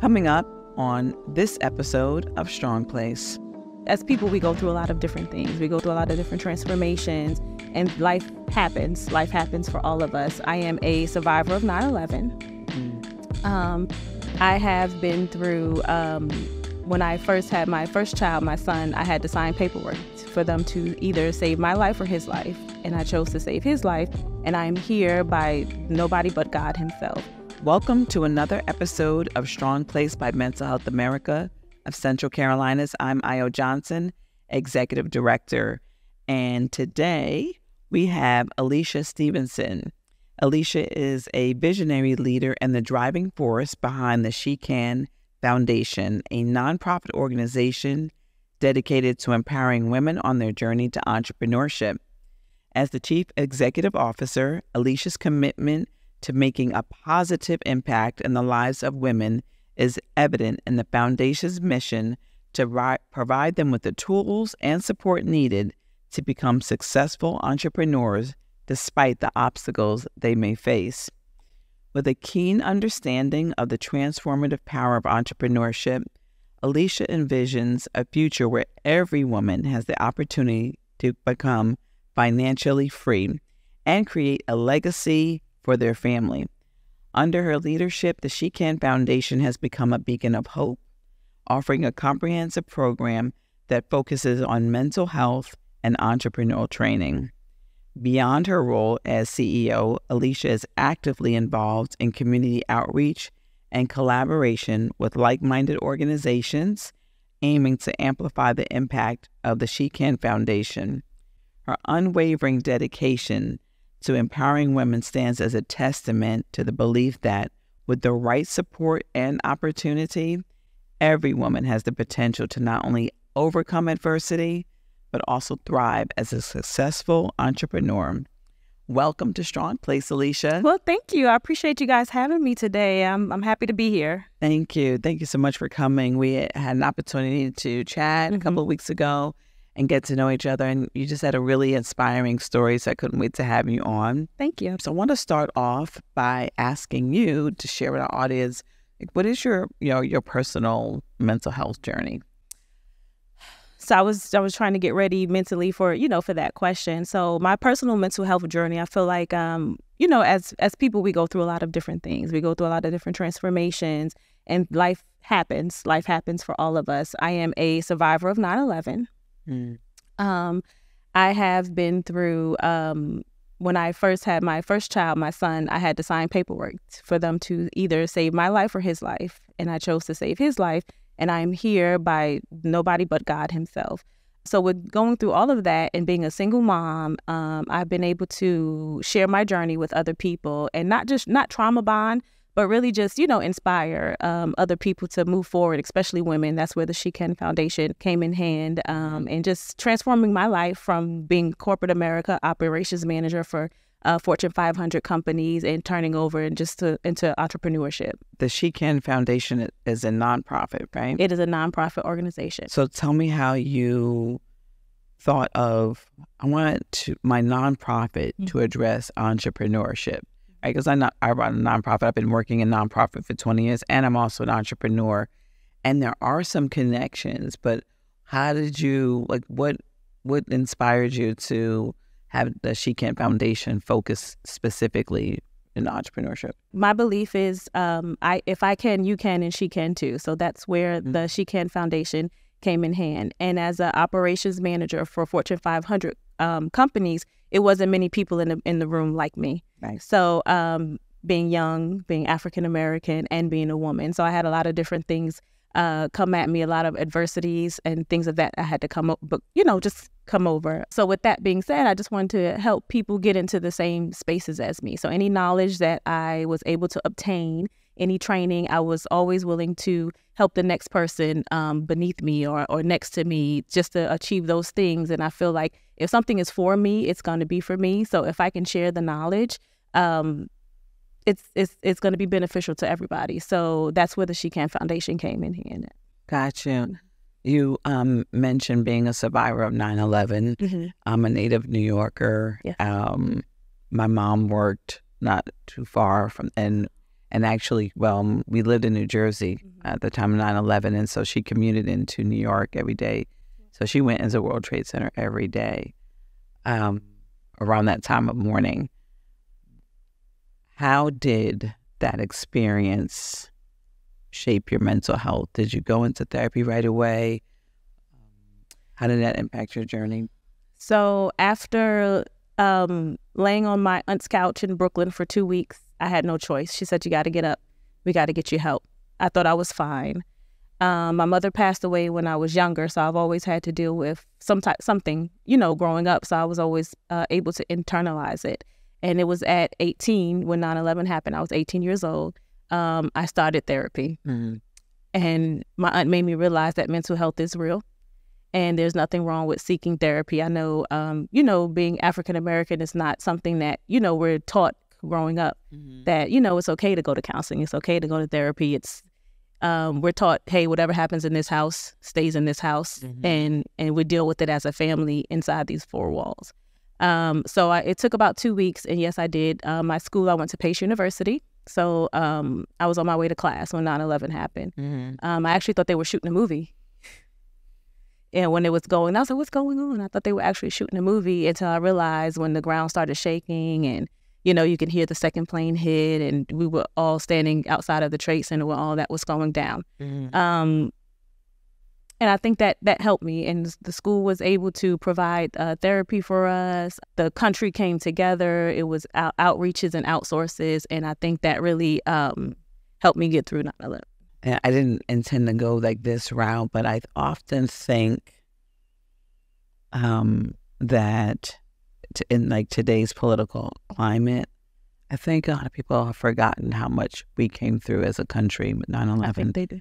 Coming up on this episode of Strong Place. As people, we go through a lot of different things. We go through a lot of different transformations, and life happens. Life happens for all of us. I am a survivor of 9/11. I have been through, when I first had my first child, my son, I had to sign paperwork for them to either save my life or his life. And I chose to save his life. And I'm here by nobody but God himself. Welcome to another episode of Strong Place by Mental Health America of Central Carolinas. I'm Io Johnson, Executive Director. And today we have Alicia Stevenson. Alicia is a visionary leader and the driving force behind the She Can Foundation, a nonprofit organization dedicated to empowering women on their journey to entrepreneurship. As the Chief Executive Officer, Alicia's commitment to making a positive impact in the lives of women is evident in the foundation's mission to provide them with the tools and support needed to become successful entrepreneurs despite the obstacles they may face. With a keen understanding of the transformative power of entrepreneurship, Alicia envisions a future where every woman has the opportunity to become financially free and create a legacy for their family. Under her leadership, the She Can Foundation has become a beacon of hope, offering a comprehensive program that focuses on mental health and entrepreneurial training. Beyond her role as CEO, Alicia is actively involved in community outreach and collaboration with like-minded organizations aiming to amplify the impact of the She Can Foundation. Her unwavering dedication to empowering women stands as a testament to the belief that with the right support and opportunity, every woman has the potential to not only overcome adversity, but also thrive as a successful entrepreneur. Welcome to Strong Place, Alicia. Well, thank you. I appreciate you guys having me today. I'm happy to be here. Thank you. Thank you so much for coming. We had an opportunity to chat a couple of weeks ago and get to know each other. And you just had a really inspiring story, so I couldn't wait to have you on. Thank you. So I want to start off by asking you to share with our audience, what is your personal mental health journey? So I was trying to get ready mentally for that question. So my personal mental health journey, I feel like, as people, we go through a lot of different things. We go through a lot of different transformations, and life happens. Life happens for all of us. I am a survivor of 9/11. I have been through, when I first had my first child, my son, I had to sign paperwork for them to either save my life or his life. And I chose to save his life. And I'm here by nobody but God himself. So with going through all of that and being a single mom, I've been able to share my journey with other people, and not trauma bond, but really just, inspire other people to move forward, especially women. That's where the She Can Foundation came in hand, and just transforming my life from being corporate America operations manager for Fortune 500 companies and turning over into entrepreneurship. The She Can Foundation is a nonprofit, right? It is a nonprofit organization. So tell me how you thought of, I want my nonprofit to address entrepreneurship. Right, because I run a nonprofit. I've been working in nonprofit for 20 years, and I'm also an entrepreneur. And there are some connections, but how did you, what inspired you to have the She Can Foundation focus specifically in entrepreneurship? My belief is, if I can, you can, and she can too. So that's where the She Can Foundation came in hand. And as an operations manager for Fortune 500 companies, it wasn't many people in the room like me. Right. So being young, being African American, and being a woman, so I had a lot of different things come at me, a lot of adversities and things of that I had to come over. So with that being said, I just wanted to help people get into the same spaces as me. So any knowledge that I was able to obtain, any training, I was always willing to help the next person beneath me or next to me, just to achieve those things. And I feel like if something is for me, it's going to be for me. So if I can share the knowledge, it's going to be beneficial to everybody. So that's where the She Can Foundation came in hand. Gotcha. You mentioned being a survivor of 9/11. Mm-hmm. I'm a native New Yorker. Yes. My mom worked not too far from, and And actually, well, we lived in New Jersey at the time of 9/11, and so she commuted into New York every day. So she went into World Trade Center every day around that time of morning. How did that experience shape your mental health? Did you go into therapy right away? How did that impact your journey? So after laying on my aunt's couch in Brooklyn for 2 weeks, I had no choice. She said, you got to get up. We got to get you help. I thought I was fine. My mother passed away when I was younger, so I've always had to deal with something, growing up. So I was always able to internalize it. And it was at 18 when 9/11 happened. I was 18 years old. I started therapy. Mm-hmm. And my aunt made me realize that mental health is real. And there's nothing wrong with seeking therapy. I know, being African American is not something that, we're taught growing up, that, it's okay to go to counseling. It's okay to go to therapy. It's we're taught, hey, whatever happens in this house stays in this house, and we deal with it as a family inside these four walls. So it took about 2 weeks, and yes, I did. My school, I went to Pace University. So I was on my way to class when 9/11 happened. I actually thought they were shooting a movie. And when it was going, I was like, what's going on? I thought they were actually shooting a movie until I realized when the ground started shaking and, you could hear the second plane hit, and we were all standing outside of the Trade Center where all that was going down. And I think that helped me. And the school was able to provide therapy for us. The country came together. It was outreaches and outsources. And I think that really helped me get through 9/11. And I didn't intend to go like this route, but I often think that in like today's political climate, I think a lot of people have forgotten how much we came through as a country with 9/11. I think they do.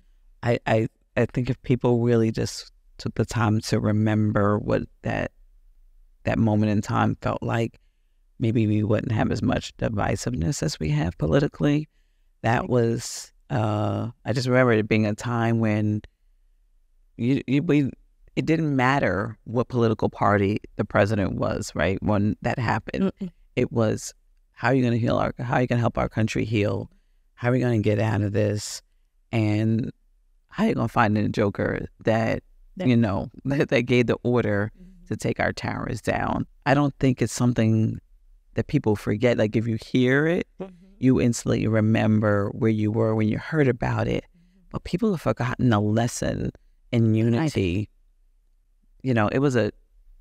I think if people really just took the time to remember what that moment in time felt like, maybe we wouldn't have as much divisiveness as we have politically. That was, I just remember it being a time when it didn't matter what political party the president was, right? When that happened, it was, how are you going to heal how are you going to help our country heal? How are we going to get out of this? And how are you going to find a joker that gave the order to take our towers down? I don't think it's something that people forget. Like, if you hear it, you instantly remember where you were when you heard about it. But people have forgotten the lesson in unity. It was a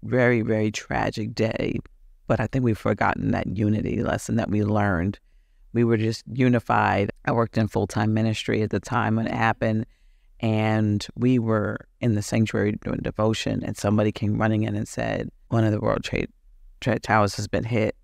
very, very tragic day, but I think we've forgotten that unity lesson that we learned. We were just unified. I worked in full-time ministry at the time when it happened, and we were in the sanctuary doing devotion, and somebody came running in and said, one of the World Trade Towers has been hit.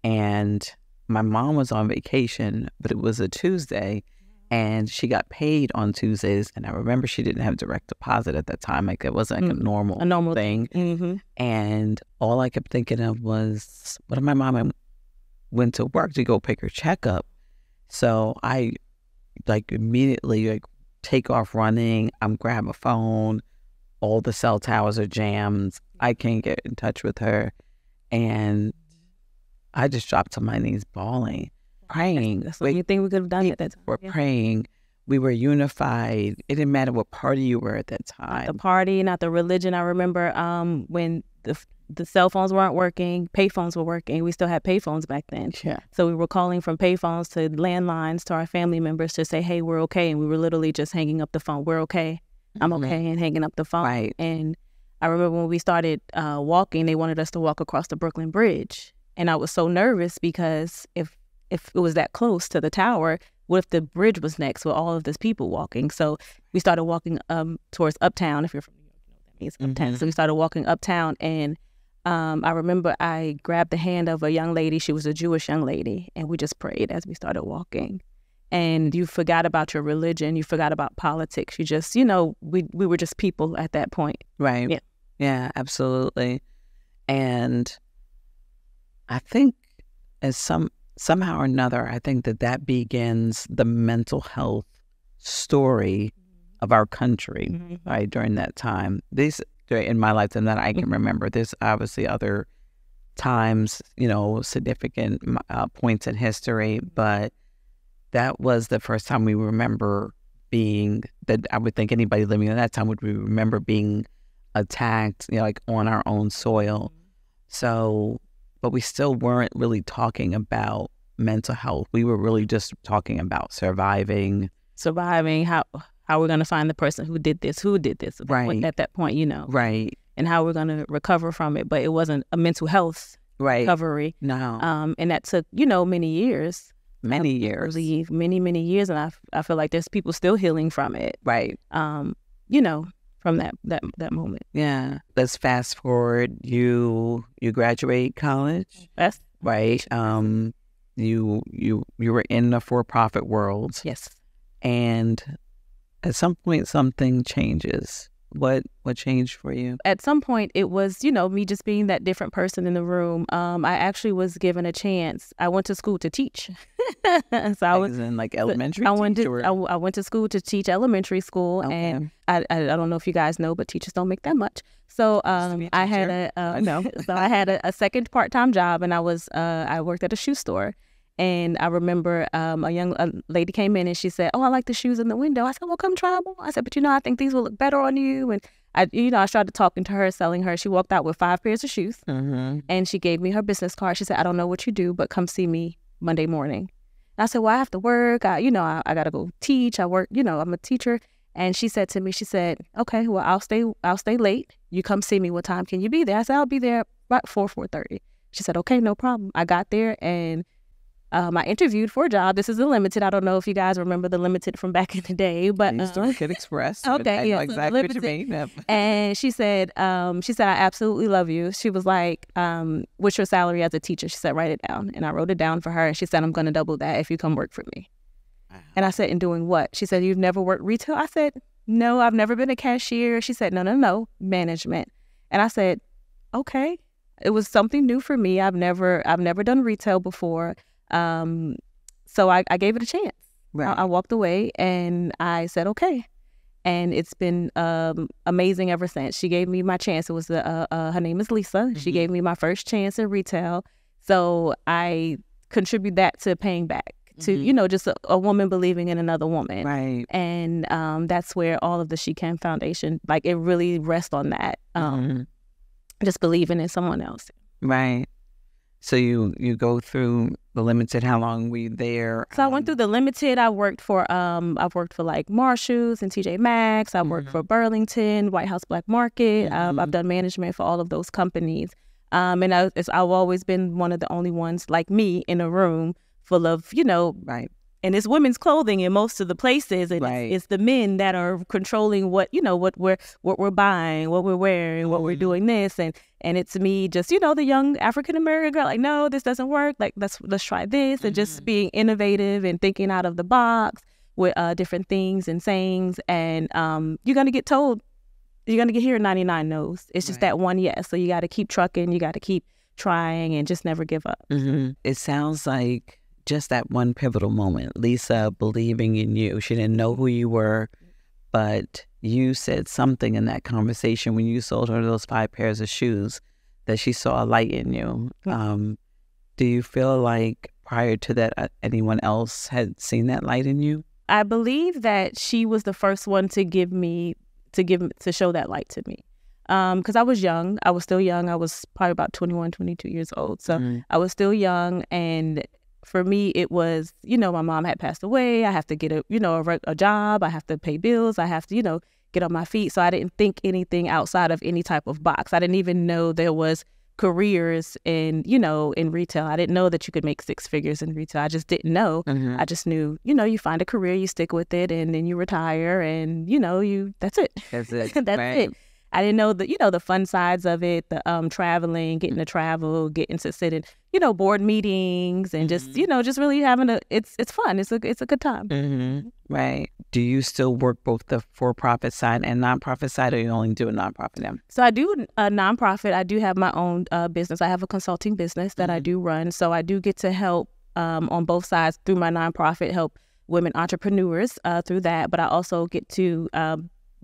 And my mom was on vacation, but it was a Tuesday, and she got paid on Tuesdays. And I remember she didn't have direct deposit at that time. Like, it wasn't like a normal thing. And all I kept thinking of was, what if my mom went to work to go pick her check up? So I immediately take off running. I'm grab a phone. All the cell towers are jammed. I can't get in touch with her. And I just dropped to my knees bawling, praying. That's the only thing we could have done at that time. We're praying. We were unified. It didn't matter what party you were at that time. Not the party, not the religion. I remember when the cell phones weren't working, payphones were working. We still had payphones back then. Yeah. So we were calling from payphones to landlines to our family members to say, hey, we're okay. And we were literally just hanging up the phone. We're okay. I'm okay. And hanging up the phone. Right. And I remember when we started walking, they wanted us to walk across the Brooklyn Bridge. And I was so nervous because if it was that close to the tower, what if the bridge was next with all of these people walking? So we started walking towards Uptown. If you're from New York, you know what that means, Uptown. So we started walking Uptown, and I remember I grabbed the hand of a young lady. She was a Jewish young lady, and we just prayed as we started walking. And you forgot about your religion. You forgot about politics. You just, we were just people at that point. Right. Yeah. Yeah, absolutely. And I think somehow or another, I think that begins the mental health story of our country, right, during that time. In my lifetime that I can remember. There's obviously other times, significant points in history, but that was the first time we remember being, that I would think anybody living at that time would remember being attacked, like on our own soil. So, but we still weren't really talking about mental health. We were really just talking about surviving, how we're going to find the person who did this right at that point, right, and how we're going to recover from it. But it wasn't a mental health recovery. No. And that took, many years. Many I years. believe many years. And I feel like there's people still healing from it. Right. From that moment. Yeah. Let's fast forward. You graduate college. Yes. Right. You were in the for-profit world. Yes. And at some point something changes. What changed for you? At some point, it was, me just being that different person in the room. I actually was given a chance. I went to school to teach. So I was in like elementary. I went to school to teach elementary school, okay. and I don't know if you guys know, but teachers don't make that much. So I had a second part-time job, and I worked at a shoe store. And I remember a lady came in and she said, "Oh, I like the shoes in the window." I said, "Well, come try them." I said, "But I think these will look better on you." And I started talking to her, selling her. She walked out with 5 pairs of shoes, and she gave me her business card. She said, "I don't know what you do, but come see me Monday morning." And I said, "Well, I have to work. I got to go teach. I work. I'm a teacher." And she said to me, she said, "Okay, well, I'll stay late. You come see me. What time can you be there?" I said, "I'll be there about 4:30. She said, "Okay, no problem." I got there and I interviewed for a job. This is the Limited. I don't know if you guys remember the Limited from back in the day, but Kid Express. Okay, yeah, exactly what you mean. And she said, "I absolutely love you." She was like, "What's your salary as a teacher?" She said, "Write it down." And I wrote it down for her. And she said, "I'm going to double that if you come work for me." Wow. And I said, "And doing what?" She said, "You've never worked retail?" I said, "No, I've never been a cashier." She said, No, management." And I said, "Okay." It was something new for me. I've never done retail before. So I gave it a chance. Right. I walked away and I said, okay. And it's been amazing ever since. She gave me my chance. It was her name is Lisa. Mm-hmm. She gave me my first chance in retail. So I contribute that to paying back to, just a woman believing in another woman. Right. And that's where all of the She Can Foundation, like it really rests on that. Just believing in someone else. Right. So you go through the Limited. How long were you there? So I went through the Limited. I worked for like Marshalls and TJ Maxx. I worked for Burlington, White House Black Market. I've done management for all of those companies. And I've always been one of the only ones like me in a room full of, right. And it's women's clothing in most of the places, and right. it's the men that are controlling what we're buying, what we're wearing, what we're doing this, and it's me just the young African American girl like, no, this doesn't work, like let's try this, and just being innovative and thinking out of the box with different things and sayings, and you're gonna get here 99 no's. It's just that one yes, so you got to keep trucking, you got to keep trying, and just never give up. It sounds like just that one pivotal moment, Lisa believing in you. She didn't know who you were, but you said something in that conversation when you sold her those 5 pairs of shoes that she saw a light in you. Do you feel like prior to that, anyone else had seen that light in you? I believe that she was the first one to show that light to me. Because I was young. I was still young. I was probably about 21, 22 years old. So I was still young, and for me, it was, my mom had passed away. I have to get a job. I have to pay bills. I have to, get on my feet. So I didn't think anything outside of any type of box. I didn't even know there was careers in retail. I didn't know that you could make 6 figures in retail. I just didn't know. I just knew, you find a career, you stick with it, and then you retire, and, that's it. That's it. That's it. I didn't know the fun sides of it, the traveling, getting to travel, getting to sit in, board meetings, and just, just really having it's fun. It's a good time. Right. Do you still work both the for-profit side and nonprofit side, or you only do a nonprofit now? So I do a nonprofit. I do have my own business. I have a consulting business that I do run. So I do get to help on both sides through my nonprofit, help women entrepreneurs through that. But I also get to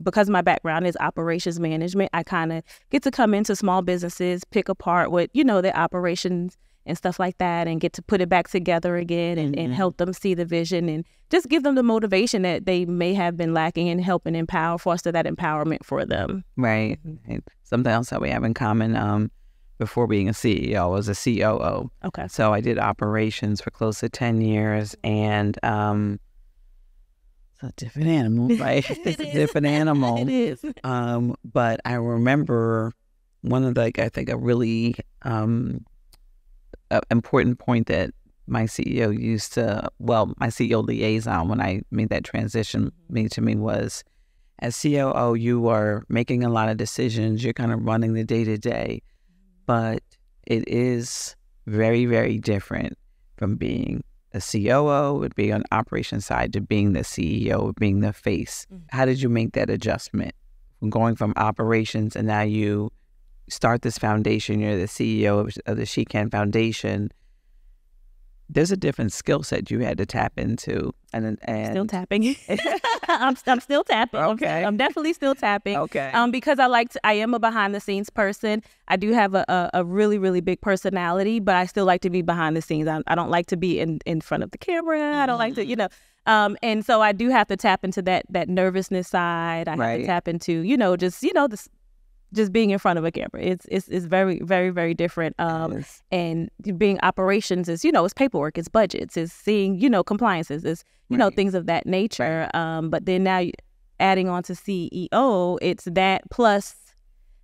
because my background is operations management, I kind of get to come into small businesses, pick apart what, their operations and stuff like that, and get to put it back together again and help them see the vision and just give them the motivation that they may have been lacking and help and empower, foster that empowerment for them. Right. Something else that we have in common, before being a CEO, was a COO. Okay. So I did operations for close to 10 years, and it's a different animal, right? It's a different animal. It is. But I remember one of the, I think a really important point that my CEO my CEO liaison, when I made that transition, made to me was, as COO, you are making a lot of decisions. You're kind of running the day-to-day, but it is very, very different from being a COO, would be on the operations side, to being the CEO, being the face. How did you make that adjustment from going from operations, and now you start this foundation, you're the CEO of the She Can Foundation? There's a different skill set you had to tap into. And still tapping. I'm still tapping. Okay. I'm definitely still tapping. Okay. Because I am a behind the scenes person. I do have a really, really big personality, but I still like to be behind the scenes. I don't like to be in front of the camera. I don't like to, and so I do have to tap into that nervousness side. I have to tap into, just being in front of a camera. It's very, very, very different. Yes. And being operations is, it's paperwork, it's budgets, it's seeing, compliances, it's, things of that nature. But then now adding on to CEO, it's that plus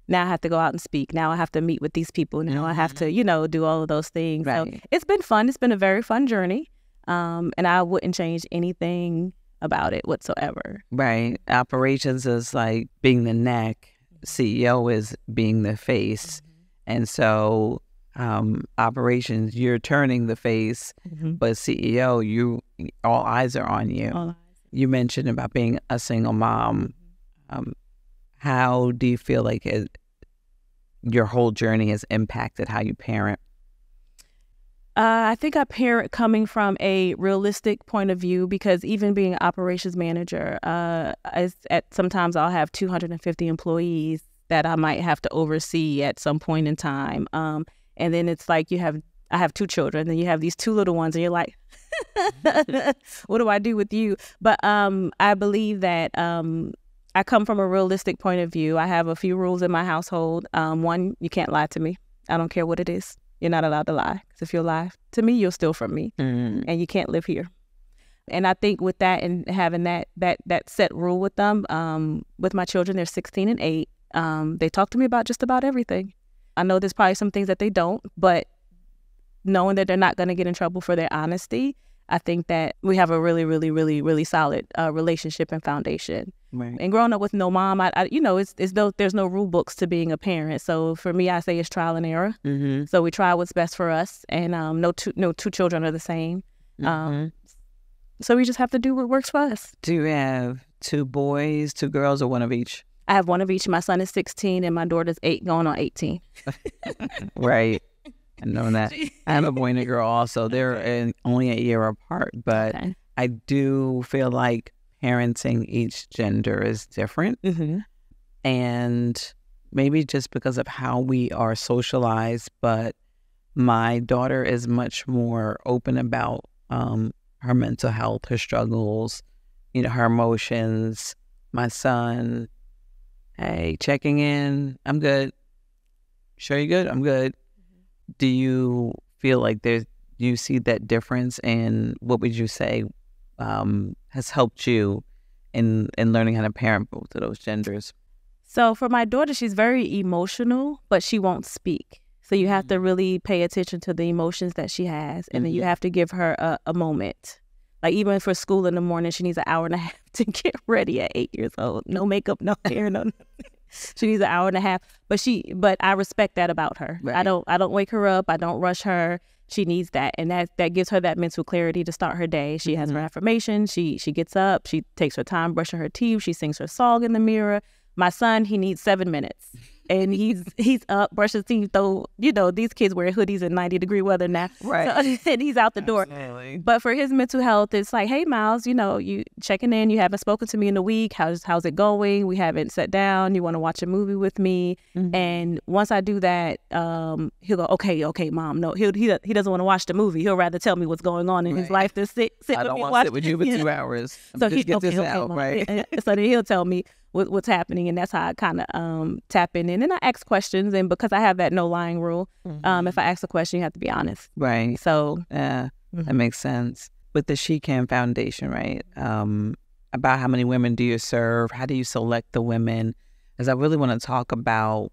now I have to go out and speak. Now I have to meet with these people. Now I have to, do all of those things. Right. So it's been fun. It's been a very fun journey. And I wouldn't change anything about it whatsoever. Right. Operations is like being the neck. CEO is being the face. And so operations, you're turning the face, but CEO, all eyes are on you. You mentioned about being a single mom. How do you feel like your whole journey has impacted how you parent? I think I parent coming from a realistic point of view, because even being an operations manager, sometimes I'll have 250 employees that I might have to oversee at some point in time. And then it's like I have 2 children, and you have these 2 little ones, and you're like, what do I do with you? But I believe that I come from a realistic point of view. I have a few rules in my household. One, you can't lie to me. I don't care what it is. You're not allowed to lie. Because if you lie to me, you'll steal from me. And you can't live here. And I think with that, and having that set rule with them, with my children, they're 16 and 8. They talk to me about just about everything. I know there's probably some things that they don't, but knowing that they're not going to get in trouble for their honesty, I think that we have a really, really, really, really solid relationship and foundation. Right. And growing up with no mom, it's though there's no rule books to being a parent. So for me, I say it's trial and error. So we try what's best for us, and no two children are the same. So we just have to do what works for us. Do you have 2 boys, 2 girls, or one of each? I have one of each. My son is 16, and my daughter's 8, going on 18. Right. I know that. I have a boy and a girl also. They're only a year apart, but I do feel like parenting each gender is different. And maybe just because of how we are socialized, but my daughter is much more open about her mental health, her struggles, her emotions. My son, hey, checking in, I'm good. Sure you good? I'm good. Do you feel like you see that difference, and what would you say has helped you in learning how to parent both of those genders? So for my daughter, she's very emotional, but she won't speak. So you have to really pay attention to the emotions that she has, and then you have to give her a moment. Like even for school in the morning, she needs an hour and a half to get ready at 8 years old. No makeup, no hair, no. She needs an hour and a half. But I respect that about her. Right. I don't wake her up. I don't rush her. She needs that, and that gives her that mental clarity to start her day. She has her affirmations. She gets up. She takes her time brushing her teeth. She sings her song in the mirror. My son, he needs 7 minutes. and he's up, brush his teeth, though, these kids wear hoodies in 90-degree weather now. Right. So, and he's out the door. Absolutely. But for his mental health, it's like, hey, Miles, you checking in. You haven't spoken to me in a week. How's it going? We haven't sat down. You want to watch a movie with me? Mm-hmm. And once I do that, he'll go, okay, Mom. No, he doesn't want to watch the movie. He'll rather tell me what's going on in his life than sit I with don't me want and to sit with you for 2 hours. So just get this out, Mom. right? So then he'll tell me what's happening, and that's how I kind of tap in. And then I ask questions, and because I have that no lying rule, if I ask a question, you have to be honest. Right. So yeah, that makes sense. With the She Can Foundation, right? About how many women do you serve? How do you select the women? Because I really want to talk about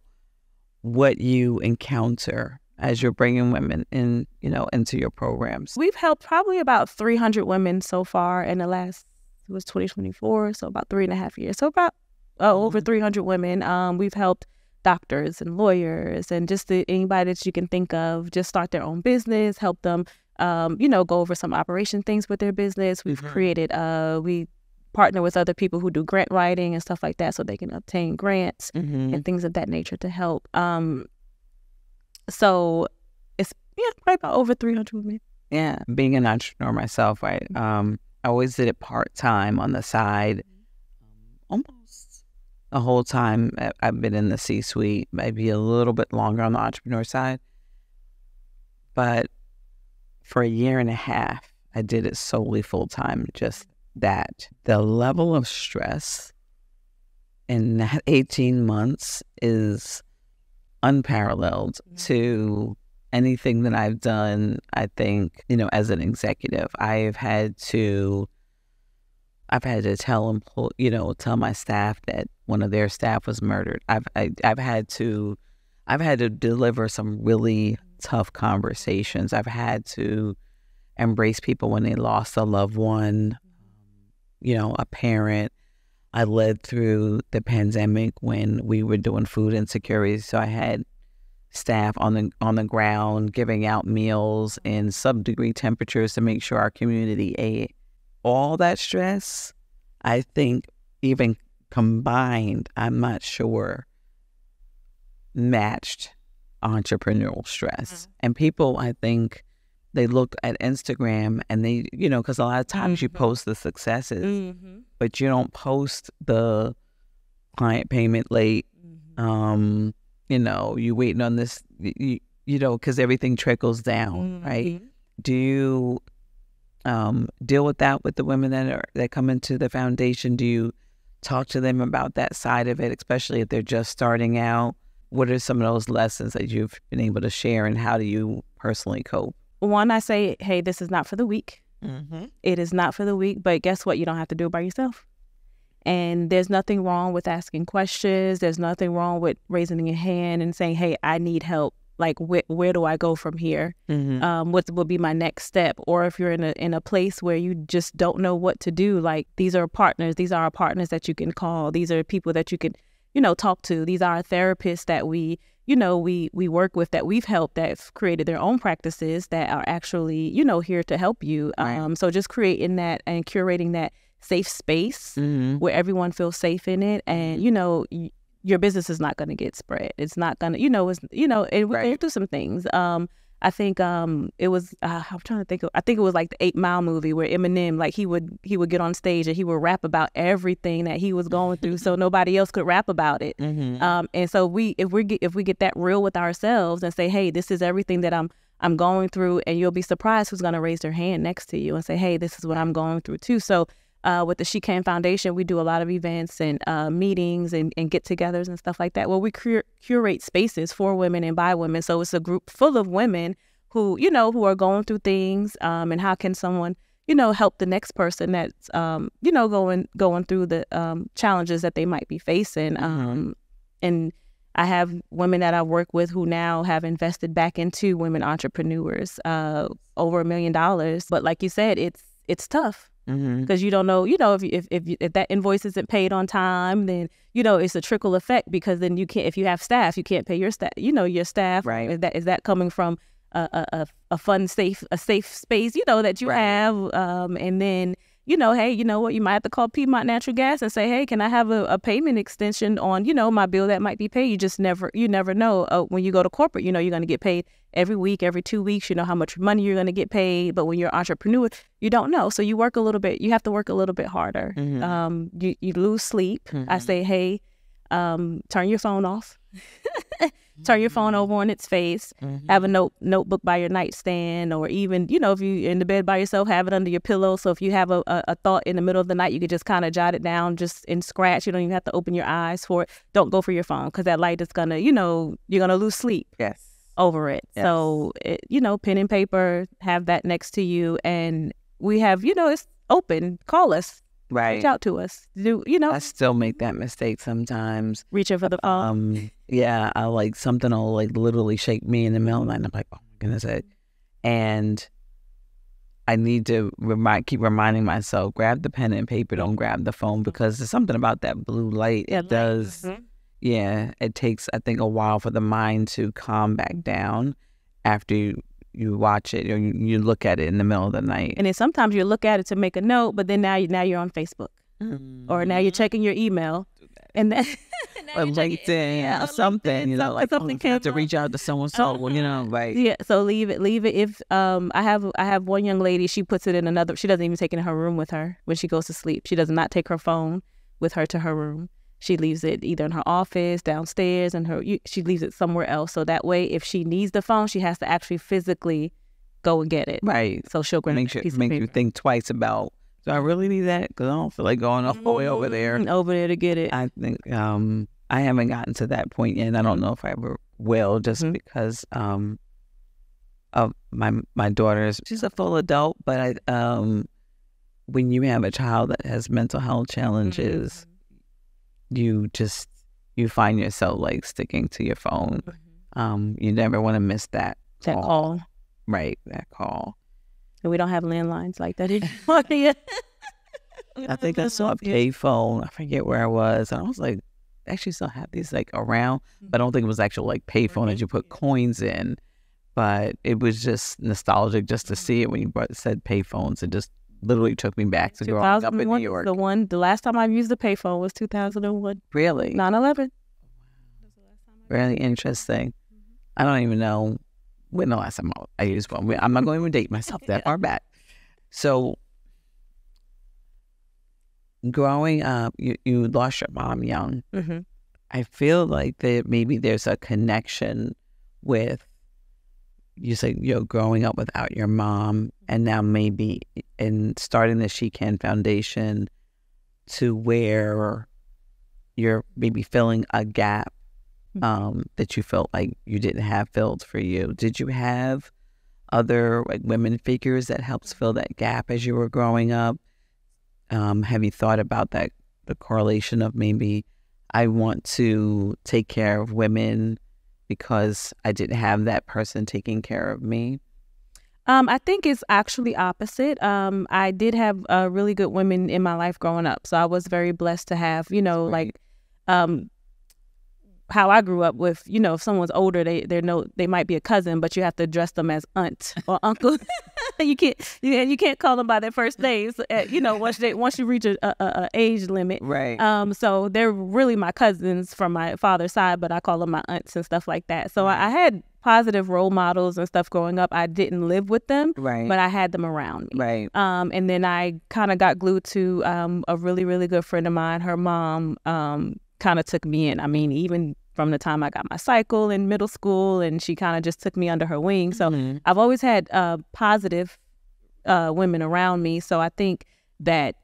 what you encounter as you're bringing women in, into your programs. We've helped probably about 300 women so far in the last, it was 2024, so about 3.5 years. So about over 300 women. We've helped doctors and lawyers and just anybody that you can think of just start their own business, help them, go over some operation things with their business. We've created, we partner with other people who do grant writing and stuff like that so they can obtain grants and things of that nature to help. So it's probably about over 300 women. Yeah, being an entrepreneur myself, right? I always did it part-time on the side, almost the whole time I've been in the C-suite, maybe a little bit longer on the entrepreneur side. But for 1.5 years, I did it solely full-time, just that. The level of stress in that 18 months is unparalleled to anything that I've done. I think, as an executive, I've had to tell my staff that one of their staff was murdered. I've had to deliver some really tough conversations. I've had to embrace people when they lost a loved one, a parent. I led through the pandemic when we were doing food insecurity, so I had staff on the ground giving out meals in sub-degree temperatures to make sure our community ate. All that stress, I think, even combined, I'm not sure, matched entrepreneurial stress. And people, I think, they look at Instagram and they, because a lot of times you post the successes, but you don't post the client payment late. You waiting on this, because everything trickles down, right? Do you deal with that with the women that come into the foundation? Do you talk to them about that side of it, especially if they're just starting out? What are some of those lessons that you've been able to share, and how do you personally cope? One, I say, hey, this is not for the weak. It is not for the weak, but guess what? You don't have to do it by yourself. And there's nothing wrong with asking questions. There's nothing wrong with raising your hand and saying, hey, I need help. Like, where do I go from here? What will be my next step? Or if you're in a place where you just don't know what to do, like, these are partners. These are our partners that you can call. These are people that you could, talk to. These are our therapists that we work with, that we've helped, that have created their own practices that are actually, here to help you. Right. So just creating that and curating that safe space where everyone feels safe in it. And, your business is not going to get spread. It's not going to, and we're going through some things. I think it was, I'm trying to think, I think it was like the 8 Mile movie where Eminem, like he would get on stage and he would rap about everything that he was going through so nobody else could rap about it. And so if we get that real with ourselves and say, hey, this is everything that I'm going through, and you'll be surprised who's going to raise their hand next to you and say, hey, this is what I'm going through too. So with the She Can Foundation, we do a lot of events and meetings and get-togethers and stuff like that, where we curate spaces for women and by women. So it's a group full of women who, who are going through things, and how can someone, help the next person that's, going through the challenges that they might be facing. And I have women that I work with who now have invested back into women entrepreneurs, over $1 million. But like you said, it's tough. Because you don't know, if that invoice isn't paid on time, then it's a trickle effect, because then you can't, if you have staff, you can't pay your staff. Your staff, right? Is that coming from a safe space, that you have, and then hey, you know what, you might have to call Piedmont Natural Gas and say, hey, can I have a payment extension on, my bill that might be paid? You never know. When you go to corporate, you're going to get paid every week, every 2 weeks, you know how much money you're going to get paid. But when you're an entrepreneur, you don't know. So you have to work a little bit harder. You lose sleep. I say, hey, turn your phone off. Turn your phone over on its face. Have a notebook by your nightstand, or even, if you're in the bed by yourself, have it under your pillow. So if you have a thought in the middle of the night, you could just kind of jot it down just in scratch. You don't even have to open your eyes for it. Don't go for your phone, because that light is gonna, you're gonna lose sleep. Yes. Over it. Yes. So, pen and paper, have that next to you, and we have, it's open. Call us. Right. Reach out to us. I still make that mistake sometimes. Reaching for the phone. Yeah, something will literally shake me in the middle of the night, and I'm like, oh my goodness. And I need to keep reminding myself, grab the pen and paper, don't grab the phone, because there's something about that blue light. It does. Yeah, it takes, I think, a while for the mind to calm back down after you watch it or you look at it in the middle of the night. And then sometimes you look at it to make a note, but then now you're on Facebook, or now you're checking your email, and then or LinkedIn or something, something to reach out to someone. So right? Yeah. So leave it. If I have one young lady, she puts it in another. She doesn't even take it in her room with her when she goes to sleep. She does not take her phone with her to her room. She leaves it either in her office, downstairs, and she leaves it somewhere else. So that way, if she needs the phone, she has to actually physically go and get it. Right. So she'll grab make you think twice about, do I really need that? Because I don't feel like going all the way over there. Over there to get it. I think I haven't gotten to that point yet. And I don't know if I ever will, just because of my daughter's. She's a full adult, but when you have a child that has mental health challenges, you find yourself sticking to your phone. You never want to miss that call. Right, that call. And we don't have landlines like that anymore. I think I saw a payphone. I forget where I was. And I was like, they actually still have these around, but I don't think it was actual payphone that you put coins in. But it was just nostalgic just to see it when you said payphones. It just literally took me back to growing up in New York. The last time I used a payphone was 2001. Really? 9/11. Really interesting. I don't even know when the last time I used one. I'm not going to even date myself that far back. So growing up, you lost your mom young. I feel like that maybe there's a connection with, you say, growing up without your mom, and now maybe in starting the She Can Foundation, to where you're maybe filling a gap that you felt like you didn't have filled for you. Did you have other women figures that helped fill that gap as you were growing up? Have you thought about that, the correlation of maybe I want to take care of women because I didn't have that person taking care of me? I think it's actually opposite. I did have really good women in my life growing up. So I was very blessed to have, how I grew up with, if someone's older, they might be a cousin, but you have to address them as aunt or uncle. You can't call them by their first names. Once you reach a age limit, right? So they're really my cousins from my father's side, but I call them my aunts and stuff like that. So I had positive role models and stuff growing up. I didn't live with them, right, but I had them around me, right. And then I kind of got glued to a really, really good friend of mine. Her mom kind of took me in. I mean, even from the time I got my cycle in middle school, and she kind of just took me under her wing. So I've always had positive women around me. So I think that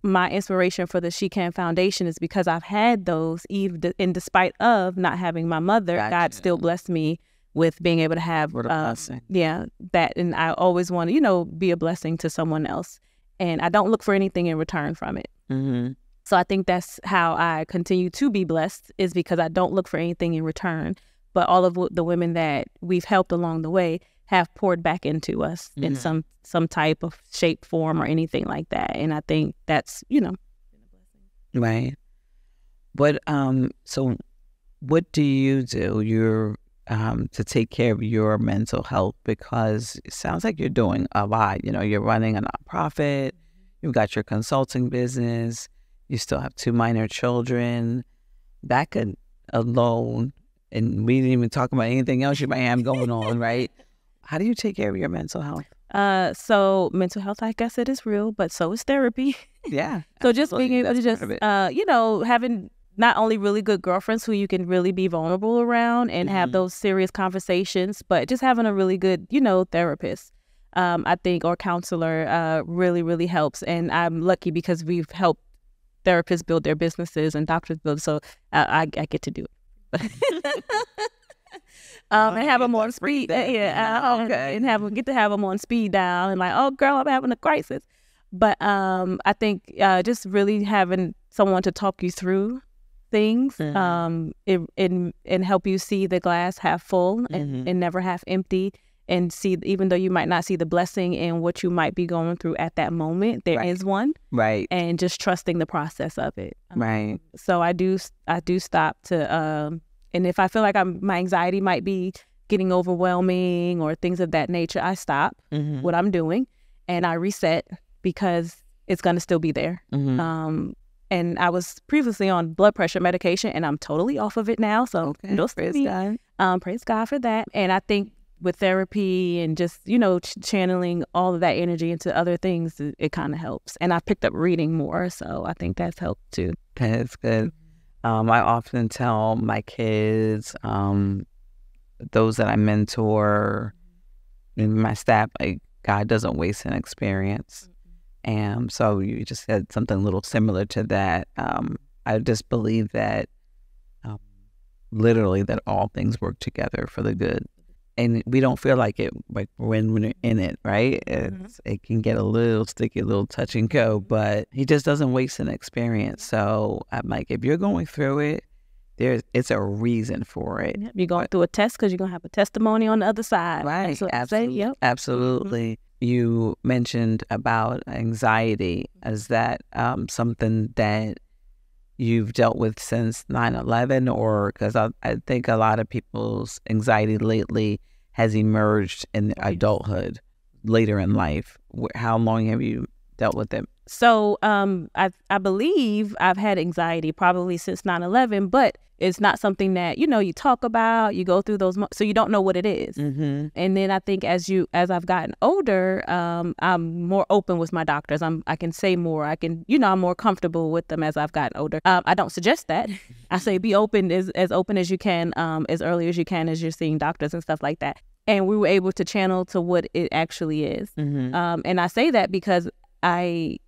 my inspiration for the She Can Foundation is because I've had those, and despite of not having my mother, Gotcha. God still blessed me with being able to have that. And I always want to, be a blessing to someone else. And I don't look for anything in return from it. So I think that's how I continue to be blessed, is because I don't look for anything in return. But all of the women that we've helped along the way have poured back into us in some type of shape, form, or anything like that. And I think that's, Right. But so what do you do? You're to take care of your mental health, because it sounds like you're doing a lot. You're running a nonprofit, You've got your consulting business. You still have 2 minor children. That could alone, and we didn't even talk about anything else you might have going on, right? How do you take care of your mental health? So mental health, I guess it is real, but so is therapy. Yeah. So just being able to That's just, part of it. having not only really good girlfriends who you can really be vulnerable around and have those serious conversations, but just having a really good, therapist, I think, or counselor, really, really helps. And I'm lucky because we've helped therapists build their businesses and doctors build. So I get to do it. And have them on speed. Okay. And get to have them on speed dial and like, oh girl, I'm having a crisis. But I think just really having someone to talk you through things, and help you see the glass half full and never half empty, and see, even though you might not see the blessing in what you might be going through at that moment, there is one. Right. And just trusting the process of it. Right. So I do stop to and if I feel like my anxiety might be getting overwhelming or things of that nature, I stop what I'm doing and I reset, because it's going to still be there. And I was previously on blood pressure medication and I'm totally off of it now. So praise God. Praise God for that. And I think with therapy and just, channeling all of that energy into other things, it kind of helps. And I picked up reading more. So I think that's helped too. That's good. I often tell my kids, those that I mentor, and my staff, like, God doesn't waste an experience. And so you just said something a little similar to that. I just believe that literally that all things work together for the good. And we don't feel like it, like when we're in it, right? It can get a little sticky, a little touch and go, but he just doesn't waste an experience. So I'm like, if you're going through it, it's a reason for it. You're going through a test because you're going to have a testimony on the other side. Right. Absolutely. Absolutely. You mentioned about anxiety. Is that something that you've dealt with since 9/11, or because I think a lot of people's anxiety lately has emerged in adulthood, later in life? How long have you dealt with it? So I believe I've had anxiety probably since 9/11, but it's not something that, you talk about, you go through those, so you don't know what it is. And then I think as I've gotten older, I'm more open with my doctors. I can say more. I'm more comfortable with them as I've gotten older. I don't suggest that. I say be open, as open as you can, as early as you can, as you're seeing doctors and stuff like that. And we were able to channel to what it actually is. And I say that because I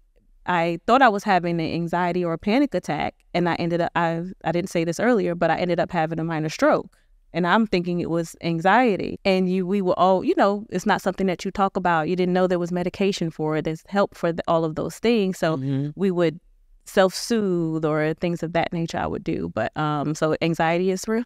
thought I was having an anxiety or a panic attack, and I ended up, I didn't say this earlier, but I ended up having a minor stroke. And I'm thinking it was anxiety. And we were all, it's not something that you talk about. You didn't know there was medication for it. There's help for all of those things. So we would self-soothe or things of that nature I would do. But so anxiety is real.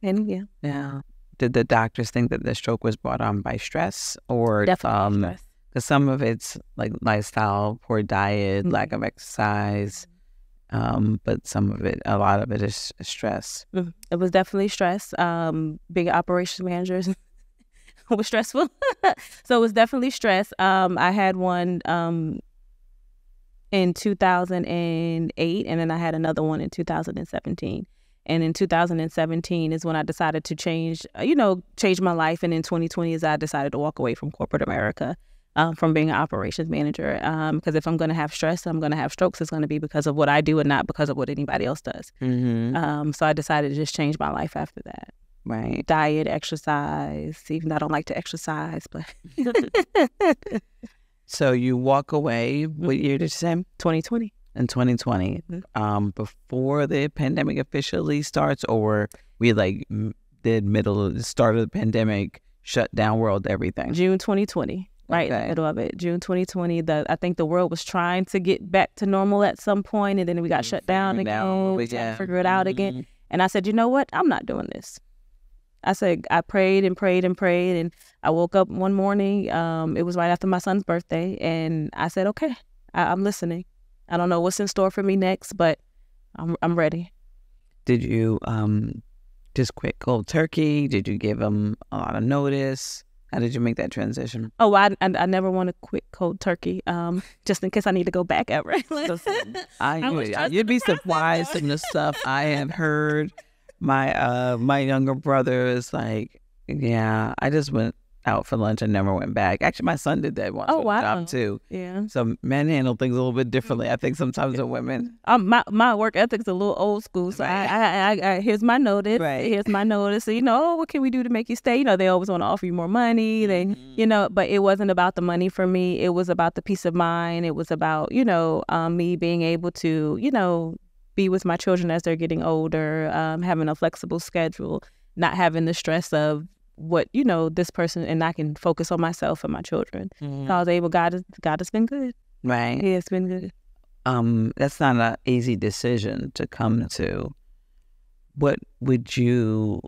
And yeah. Did the doctors think that the stroke was brought on by stress, or definitely stress? Because some of it's like lifestyle, poor diet, lack of exercise, but a lot of it is stress. It was definitely stress. Being operations managers was stressful. So it was definitely stress. I had one in 2008, and then I had another one in 2017. And in 2017 is when I decided to change my life. And in 2020 is I decided to walk away from corporate America, from being an operations manager. Because if I'm going to have stress, I'm going to have strokes, it's going to be because of what I do and not because of what anybody else does. So I decided to just change my life after that. Right. Diet, exercise, even though I don't like to exercise, but. So you walk away, what year did you say? 2020. In 2020, before the pandemic officially starts, or we the start of the pandemic, shut down world, everything? June 2020, right in the middle of it. June 2020, I think the world was trying to get back to normal at some point, and then we got shut down again. We got to figure it out again. And I said, you know what? I'm not doing this. I said, I prayed and prayed and prayed, and I woke up one morning. It was right after my son's birthday, and I said, okay, I'm listening. I don't know what's in store for me next, but I'm ready. Did you just quit cold turkey? Did you give them a lot of notice? How did you make that transition? Oh, I never want to quit cold turkey. Just in case I need to go back ever. Listen, you'd be surprised in the stuff I have heard. My younger brother is like, yeah, I just went out for lunch and never went back. Actually, my son did that once. Oh, wow. Job too. Yeah. So men handle things a little bit differently, I think, sometimes than women. My work ethic's a little old school. So right. I here's my notice. Right. Here's my notice. So, what can we do to make you stay? They always want to offer you more money. They, but it wasn't about the money for me. It was about the peace of mind. It was about, me being able to, be with my children as they're getting older, having a flexible schedule, not having the stress of what this person, and I can focus on myself and my children. So I was able. God has been good. Right. Yeah, it's been good. That's not an easy decision to come to. What would you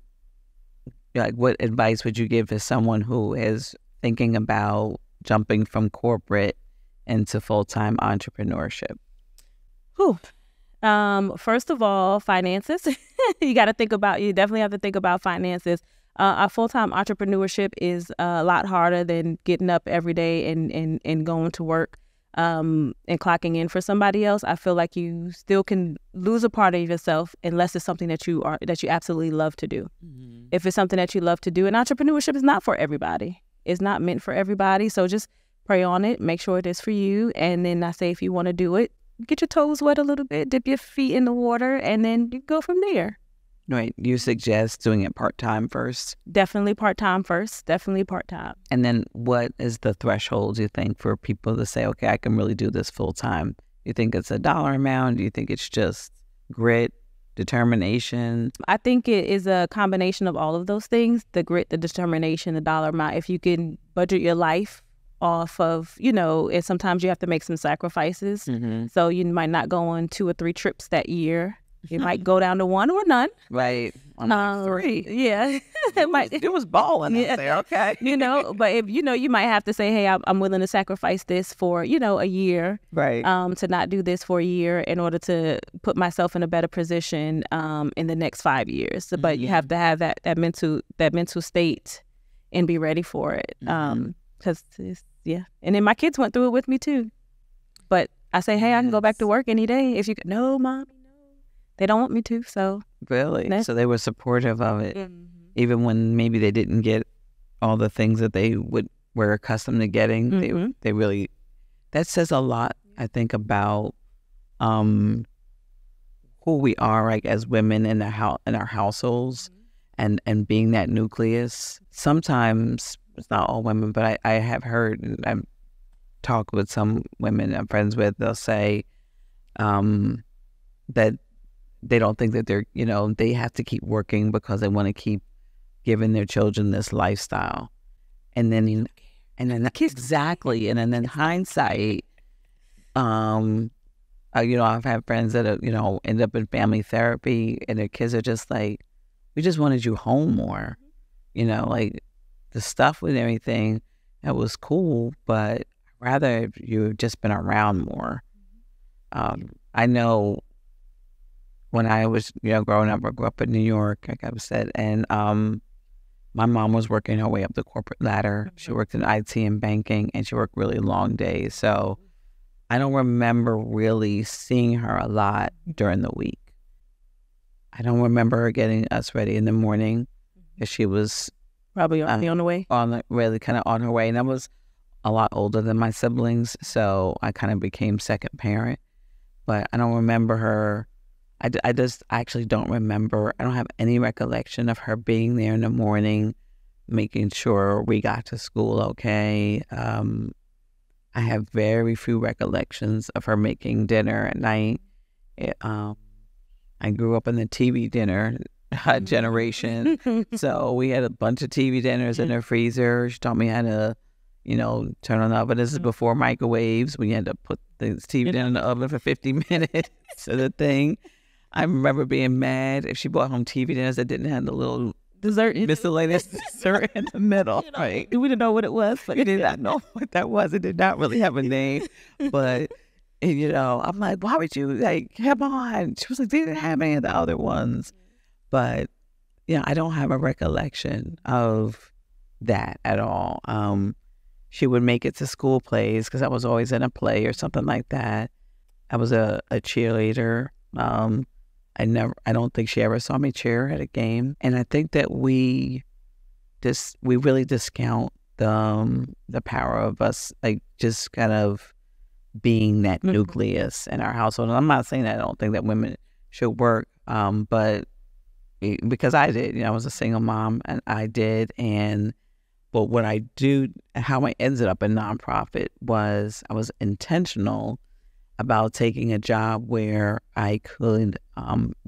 what advice would you give to someone who is thinking about jumping from corporate into full-time entrepreneurship? Whew. First of all, finances. You definitely have to think about finances. A full-time entrepreneurship is a lot harder than getting up every day and going to work and clocking in for somebody else. I feel like you still can lose a part of yourself unless it's something that you absolutely love to do. Mm-hmm. If it's something that you love to do, and entrepreneurship is not for everybody. It's not meant for everybody. So just pray on it, make sure it is for you, and then I say if you want to do it, get your toes wet a little bit, dip your feet in the water, and then you go from there. Right. You suggest doing it part-time first? Definitely part-time first. Definitely part-time. And then what is the threshold, you think, for people to say, okay, I can really do this full-time? You think it's a dollar amount? Do you think it's just grit, determination? I think it is a combination of all of those things, the grit, the determination, the dollar amount. If you can budget your life off of, and sometimes you have to make some sacrifices. Mm-hmm. So you might not go on 2 or 3 trips that year. You might go down to 1 or none. Right. 3. Yeah. It was balling out there. Okay. But if, you might have to say, hey, I'm willing to sacrifice this for, a year. Right. To not do this for a year in order to put myself in a better position in the next 5 years. Mm-hmm. But you have to have that mental state and be ready for it. Because, yeah. And then my kids went through it with me too. But I say, hey, I can go back to work any day. If you could, no, Mom. They don't want me to, so. Really? So they were supportive of it, even when maybe they didn't get all the things that they were accustomed to getting. Mm-hmm. They really, that says a lot, I think, about who we are, like, as women in our households, and being that nucleus. Sometimes, it's not all women, but I have heard, and I've talked with some women I'm friends with, they'll say that they don't think that they're, they have to keep working because they want to keep giving their children this lifestyle. And then exactly. And then in hindsight, I've had friends that, end up in family therapy and their kids are just like, we just wanted you home more, like the stuff with everything, that was cool, but rather if you had just been around more. I know when I was, growing up, I grew up in New York, like I said, and my mom was working her way up the corporate ladder. She worked in IT and banking, and she worked really long days. So I don't remember really seeing her a lot during the week. I don't remember her getting us ready in the morning, because she was probably on the way. Really kind of on her way, and I was a lot older than my siblings, so I kind of became second parent. But I don't remember her. I actually don't remember. I don't have any recollection of her being there in the morning, making sure we got to school okay. I have very few recollections of her making dinner at night. I grew up in the TV dinner generation, so we had a bunch of TV dinners in her freezer. She taught me how to, turn on the oven. This is before microwaves, when you had to put the TV dinner in the oven for 50 minutes. So the thing. I remember being mad if she brought home TV dinners that didn't have the little dessert, miscellaneous dessert in the middle. Right? We didn't know what it was, but we did not know what that was. It did not really have a name, but I'm like, why would you come on? She was like, they didn't have any of the other ones, but I don't have a recollection of that at all. She would make it to school plays because I was always in a play or something like that. I was a cheerleader. I don't think she ever saw me cheer at a game. And I think that we really discount the power of us, like, just kind of being that nucleus in our household. And I'm not saying that I don't think that women should work, but because I did, I was a single mom and I did. But what I do, how I ended up in nonprofit was I was intentional about taking a job where I could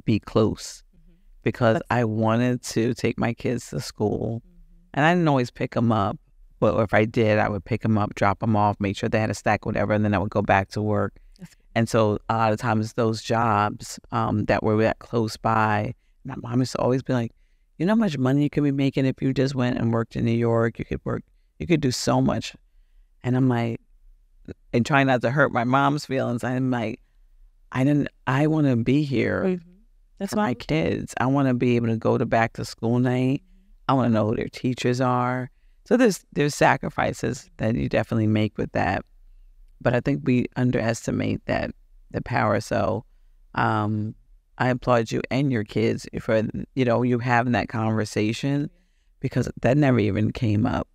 be close, because I wanted to take my kids to school. And I didn't always pick them up, but if I did, I would pick them up, drop them off, make sure they had a stack, whatever, and then I would go back to work. And so a lot of times those jobs that were that close by, my mom used to always be like, you know how much money you could be making if you just went and worked in New York? You could do so much. And I'm like, and trying not to hurt my mom's feelings, I'm like, I want to be here for my kids. I want to be able to go to back to school night. I want to know who their teachers are. So there's sacrifices that you definitely make with that. But I think we underestimate the power. So I applaud you and your kids for, you having that conversation, because that never even came up.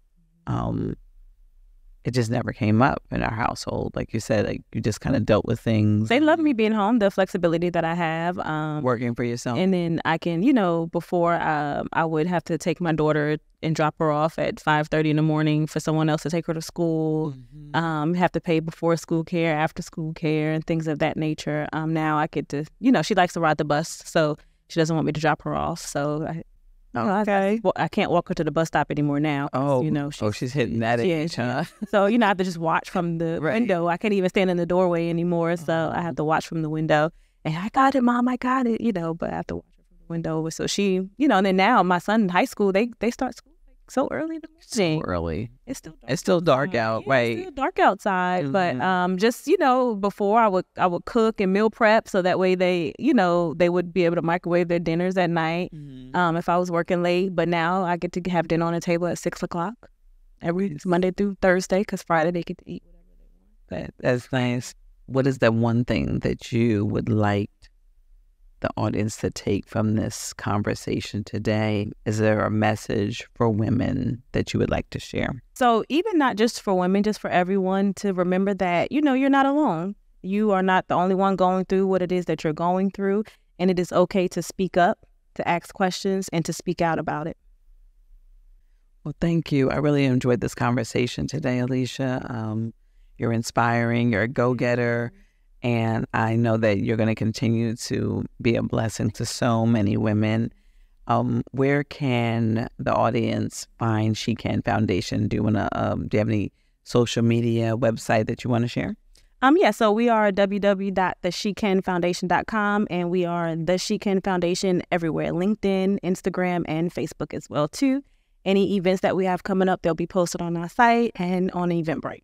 It just never came up in our household. Like you said, like, you just kind of dealt with things. They love me being home, the flexibility that I have. Working for yourself. And then I can, before I would have to take my daughter and drop her off at 5:30 in the morning for someone else to take her to school. Have to pay before school care, after school care, and things of that nature. Now I get to, she likes to ride the bus, so she doesn't want me to drop her off. So I can't walk her to the bus stop anymore now. She's hitting that age, huh? So, I have to just watch from the window. I can't even stand in the doorway anymore. So I have to watch from the window. And I got it, Mom, I got it, but I have to watch her from the window. So she, and then now my son in high school, they start school so early in the morning. So early. It's still dark. It's still dark out, right? It's still dark outside. But just, before I would cook and meal prep, so that way they, they would be able to microwave their dinners at night if I was working late. But now I get to have dinner on the table at 6:00 every Monday through Thursday, because Friday they get to eat whatever they want. That's nice. What is that one thing that you would like the audience to take from this conversation today? Is there a message for women that you would like to share? So even not just for women, just for everyone to remember that, you're not alone. You are not the only one going through what it is that you're going through. And it is okay to speak up, to ask questions, and to speak out about it. Well, thank you. I really enjoyed this conversation today, Alicia. You're inspiring. You're a go-getter. And I know that you're going to continue to be a blessing to so many women. Where can the audience find She Can Foundation? Do you have any social media website that you want to share? So we are www.theshecanfoundation.com, and we are the She Can Foundation everywhere: LinkedIn, Instagram, and Facebook as well too. Any events that we have coming up, they'll be posted on our site and on Eventbrite.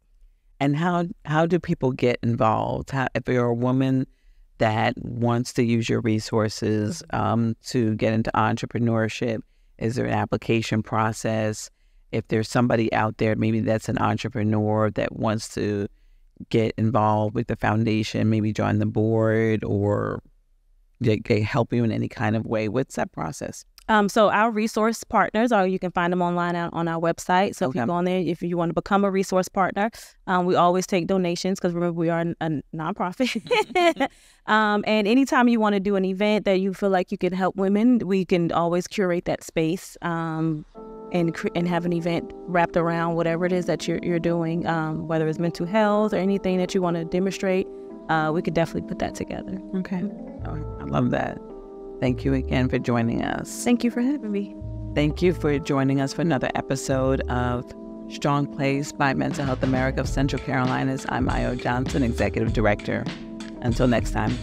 And how do people get involved? If you're a woman that wants to use your resources to get into entrepreneurship, is there an application process? If there's somebody out there, maybe that's an entrepreneur that wants to get involved with the foundation, maybe join the board, or they help you in any kind of way, what's that process? So our resource partners, you can find them online on our website. So if you go on there, if you want to become a resource partner, we always take donations, because remember, we are a nonprofit. And anytime you want to do an event that you feel like you can help women, we can always curate that space and have an event wrapped around whatever it is that you're doing, whether it's mental health or anything that you want to demonstrate. We could definitely put that together. Okay. Oh, I love that. Thank you again for joining us. Thank you for having me. Thank you for joining us for another episode of Strong Place by Mental Health America of Central Carolinas. I'm Io Johnson, Executive Director. Until next time.